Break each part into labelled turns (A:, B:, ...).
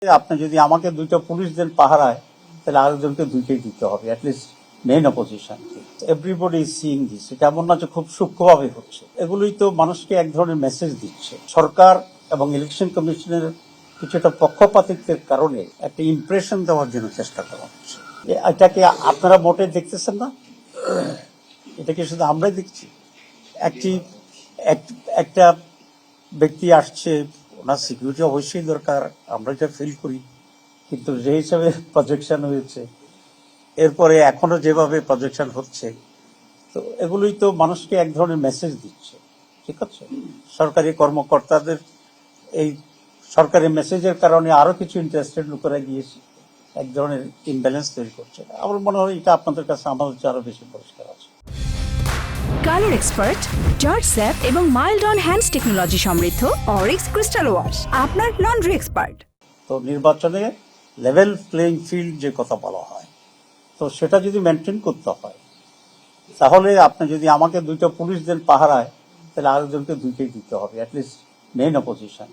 A: আপনি যদি আমাকে দুইটা পুলিশ দেন পাহারায়, তাহলে আরেকজনকে দুইটাই দিতে হবে, at least main opposition. Everybody is seeing this. এটা এমন না যে খুব সূক্ষ্মভাবে হচ্ছে, এগুলোই তো মানুষকে এক ধরনের মেসেজ দিচ্ছে। সরকার এবং ইলেকশন কমিশনের কিছুটা পক্ষপাতিত্বের কারণে একটা ইমপ্রেশন দেওয়ার জন্য চেষ্টা করা হচ্ছে। এটাকে আপনারা মোটে দেখতেছেন না, এটাকে শুধু আমরাই দেখছি। একটি একটা ব্যক্তি আসছে, ওনার সিকিউরিটি অবশ্যই দরকার, আমরা এটা ফিল করি, কিন্তু যে হিসাবে প্রজেকশন হয়েছে, এরপরে এখনো যেভাবে প্রজেকশন হচ্ছে, তো এগুলোই তো মানুষকে এক ধরনের মেসেজ দিচ্ছে। ঠিক আছে, সরকারি কর্মকর্তাদের এই সরকারি মেসেজের কারণে আরো কিছু ইন্টারেস্টেড লোকেরা গিয়েছে, এক ধরনের ইমব্যালেন্স তৈরি করছে। আমার মনে হয় এটা আপনাদের কাছে আমাদের চেয়ে আরো বেশি পরিষ্কার আছে।
B: কালার এক্সপার্ট, জর্জ স্যাপ এবং মাইল্ড অন হ্যান্ডস টেকনোলজি সমৃদ্ধ অরিক্স ক্রিস্টাল ওয়াশ আপনার লন্ড্রি এক্সপার্ট।
A: তো নির্বাচনে লেভেল প্লেইং ফিল্ড যে কথা বলা হয়, তো সেটা যদি মেনটেন করতে হয়, তাহলে আপনি যদি আমাকে দুইটা পুলিশ দেন পাহারায়, তাহলে আরেকজনকে দুইটাই দিতে হবে, অ্যাটলিস্ট মেইন অপোজিশন।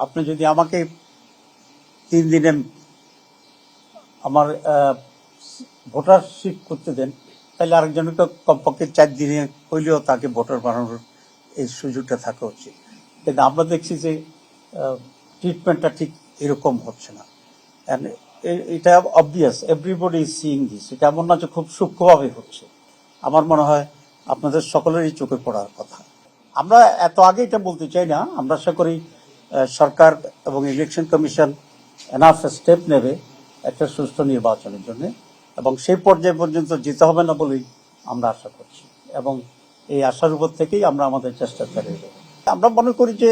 A: আপনি যদি আমাকে 3 দিনে আমার ভোটারশিপ করতে দেন, তাহলে আরেকজনকে কমপক্ষে 4 দিনে হইলেও তাকে ভোটার বানানোর এই সুযোগটা থাকা উচিত। কিন্তু আমরা দেখছি যে ট্রিটমেন্টটা ঠিক এরকম হচ্ছে না। এটা obvious, everybody is seeing this. এটা এমন না যে খুব সূক্ষ্মভাবে হচ্ছে। আমার মনে হয় আপনাদের সকলেরই চোখে পড়ার কথা। আমরা এত আগে এটা বলতে চাই না, আমরা আশা করি সরকার এবং ইলেকশন কমিশন এনাফ স্টেপ নেবে একটা সুষ্ঠু নির্বাচনের জন্য, এবং সেই পর্যায় পর্যন্ত যেতে হবে না বলেই আমরা আশা করছি, এবং এই আশার উপর থেকেই আমরা আমাদের চেষ্টা চালিয়ে যাব। আমরা মনে করি যে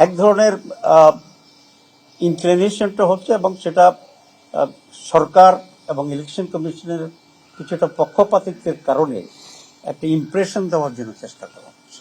A: এক ধরনের ইনক্লিনেশনটা হচ্ছে, এবং সেটা সরকার এবং ইলেকশন কমিশনের কিছুটা পক্ষপাতিত্বের কারণে একটা ইমপ্রেশন দেওয়ার জন্য চেষ্টা করা হচ্ছে।